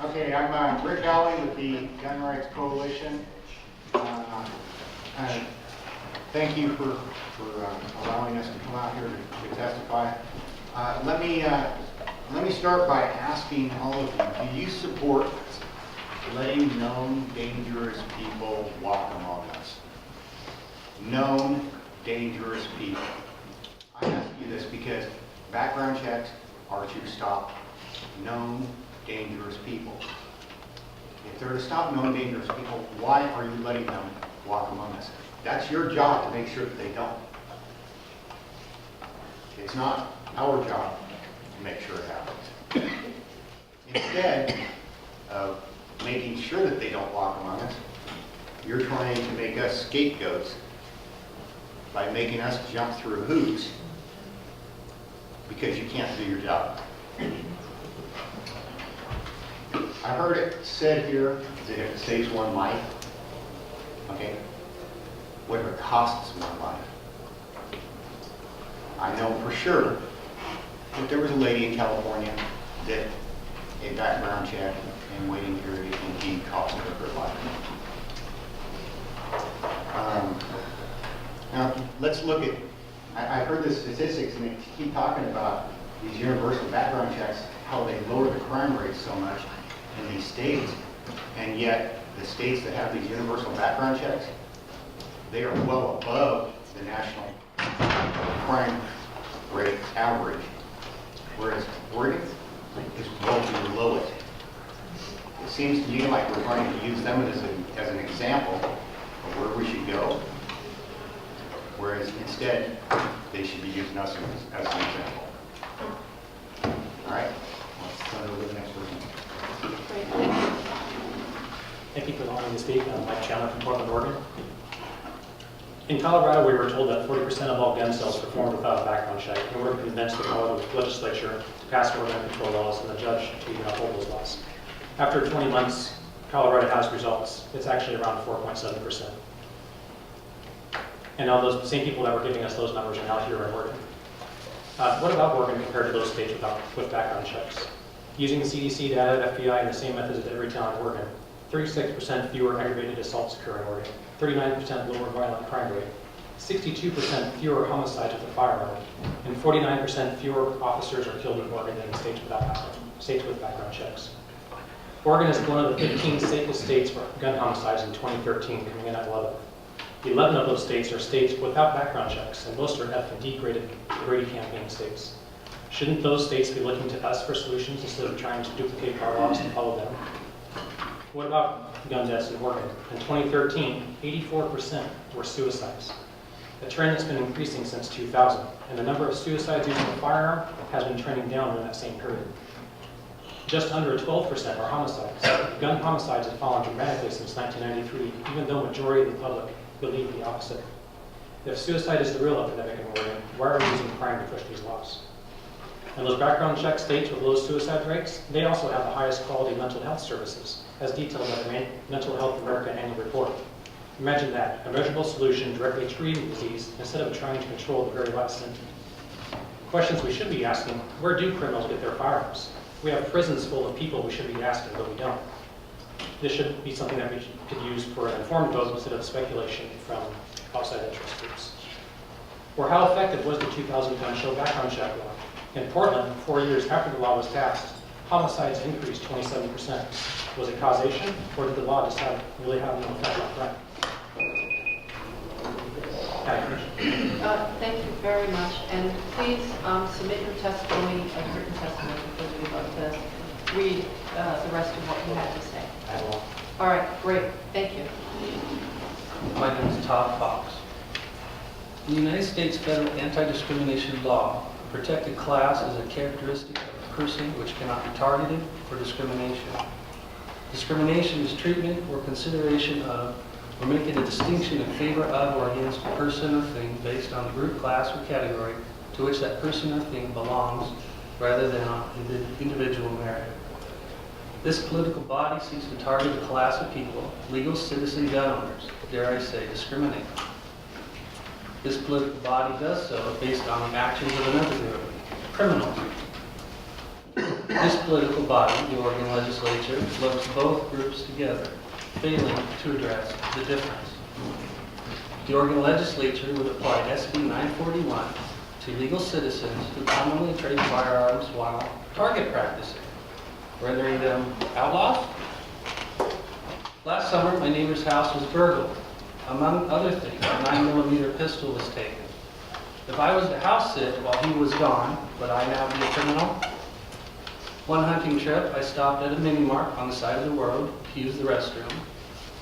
Okay, I'm Rick Halle with the Gun Rights Coalition. Thank you for allowing us to come out here to testify. Let me start by asking all of you, do you support letting known dangerous people walk among us? Known dangerous people. I ask you this because background checks are to stop known dangerous people. If they're to stop known dangerous people, why are you letting them walk among us? That's your job to make sure that they don't. It's not our job to make sure it happens. Instead of making sure that they don't walk among us, you're trying to make us scapegoats by making us jump through hoops because you can't do your job. I heard it said here that if it saves one life, okay, what if it costs one life? I know for sure that there was a lady in California that a background check and waiting period indeed cost her her life. Now, let's look at, I heard the statistics and they keep talking about these universal background checks, how they lower the crime rates so much in these states, and yet the states that have these universal background checks, they are well above the national crime rate average, whereas Oregon is well below it. It seems to me like we're trying to use them as an example of where we should go, whereas instead they should be using us as an example. All right, let's turn over to the next person. Great, thank you. Thank you for allowing me to speak. I'm Mike Chandler from Portland, Oregon. In Colorado, we were told that 40% of all gun sales performed without a background check, and we're convinced the Colorado legislature to pass gun control laws and the judge to even uphold those laws. After 20 months, Colorado has results. It's actually around 4.7%. And now those same people that were giving us those numbers are now here in Oregon. What about Oregon compared to those states with background checks? Using the CDC data, FBI, and the same methods at every town in Oregon, 36% fewer aggravated assaults occur in Oregon, 39% lower violent crime rate, 62% fewer homicides with a firearm, and 49% fewer officers are killed in Oregon than states with background checks. Oregon is one of the 15 safest states for gun homicides in 2013, coming in at 11th. 11 of those states are states without background checks, and most are F&D-graded Brady campaign states. Shouldn't those states be looking to us for solutions instead of trying to duplicate our laws to follow them? What about gun deaths in Oregon? In 2013, 84% were suicides, a trend that's been increasing since 2000, and the number of suicides using a firearm has been trending down in that same period. Just under 12% are homicides. Gun homicides have fallen dramatically since 1993, even though the majority of the public believe the opposite. If suicide is the real epidemic in Oregon, why are we using crime to push these laws? And those background check states with low suicide rates, they also have the highest quality mental health services, as detailed by the Mental Health America annual report. Imagine that, a measurable solution directly treating the disease instead of trying to control the very last symptom. Questions we should be asking, where do criminals get their firearms? We have prisons full of people we should be asking, but we don't. This should be something that we could use for an informed vote instead of speculation from outside interest groups. Or how effective was the 2000 gun show background check law? In Portland, 4 years after the law was passed, homicides increased 27%. Was it causation, or did the law decide really have no effect on crime? Thank you very much, and please submit your testimony, a written testimony, because we'd love to read the rest of what you had to say. I will. All right, great, thank you. My name is Todd Fox. The United States federal anti-discrimination law, a protected class is a characteristic of a person which cannot be targeted for discrimination. Discrimination is treatment or consideration of or making a distinction in favor of or against a person or thing based on the group, class, or category to which that person or thing belongs rather than on individual merit. This political body seeks to target a class of people, legal citizen gun owners, dare I say, discriminate. This political body does so based on the actions of another group, criminals. This political body, the Oregon legislature, lumps both groups together, failing to address the difference. The Oregon legislature would apply SB 941 to legal citizens who commonly trade firearms while target practicing, rendering them outlaws. Last summer, my neighbor's house was burgled. Among other things, a 9mm pistol was taken. If I was to house sit while he was gone, would I now be a criminal? One hunting trip, I stopped at a mini mart on the side of the road to use the restroom.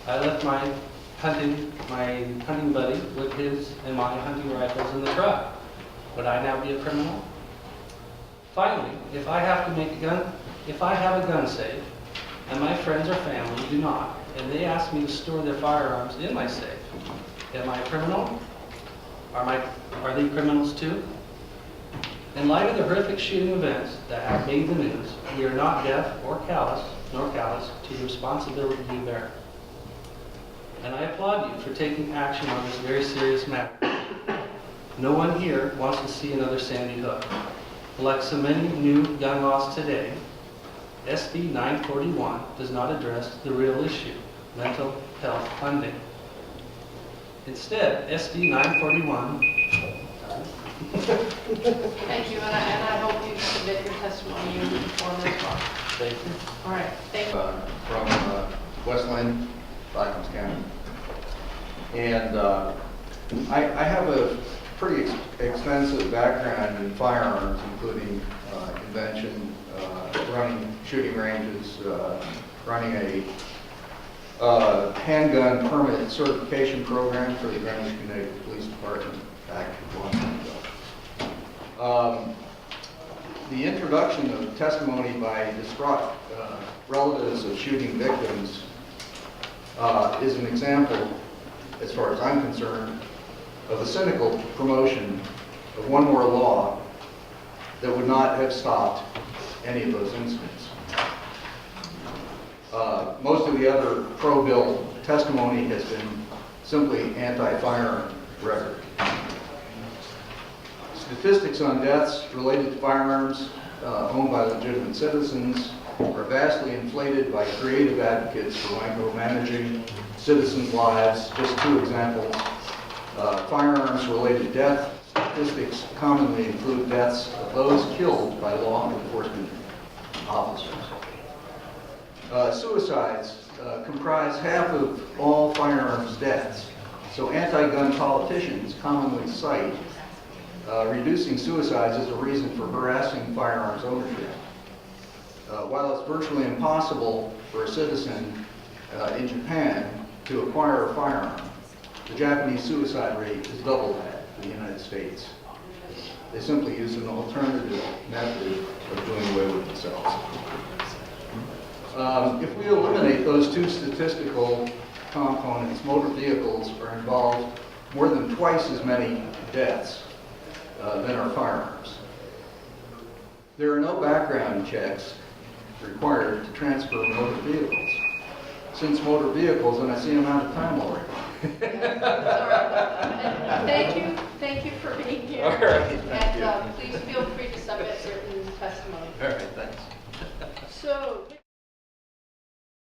I left my hunting buddy with his and my hunting rifles in the truck. Would I now be a criminal? Finally, if I have a gun safe, and my friends or family do not, and they ask me to store their firearms in my safe, am I a criminal? Are they criminals too? In light of the horrific shooting events that have made the news, we are not deaf or callous to the responsibility you bear. And I applaud you for taking action on this very serious matter. No one here wants to see another Sandy Hook. Like so many new gun laws today, SB 941 does not address the real issue, mental health funding. Instead, SB 941... Thank you, and I hope you submit your testimony in the form as well. Thank you. All right, thank you. From Westland, Clackamas County. And I have a pretty extensive background in firearms, including invention, running shooting ranges, running a handgun permit certification program for the Greenwich, Connecticut Police Department back a long time ago. The introduction of testimony by distraught relatives of shooting victims is an example, as far as I'm concerned, of a cynical promotion of one more law that would not have stopped any of those incidents. Most of the other pro-bill testimony has been simply anti-firearm rhetoric. Statistics on deaths related to firearms owned by legitimate citizens are vastly inflated by creative advocates for micromanaging citizens' lives. Just two examples. Firearms-related death statistics commonly include deaths of those killed by law enforcement officers. Suicides comprise half of all firearms deaths, so anti-gun politicians commonly cite reducing suicides as a reason for harassing firearms ownership. While it's virtually impossible for a citizen in Japan to acquire a firearm, the Japanese suicide rate is double that in the United States. They simply use an alternative method of doing away with themselves. If we eliminate those two statistical components, motor vehicles are involved more than twice as many deaths than our firearms. There are no background checks required to transfer motor vehicles. Since motor vehicles, and I see I'm out of time already. Thank you for being here. All right, thank you. And please feel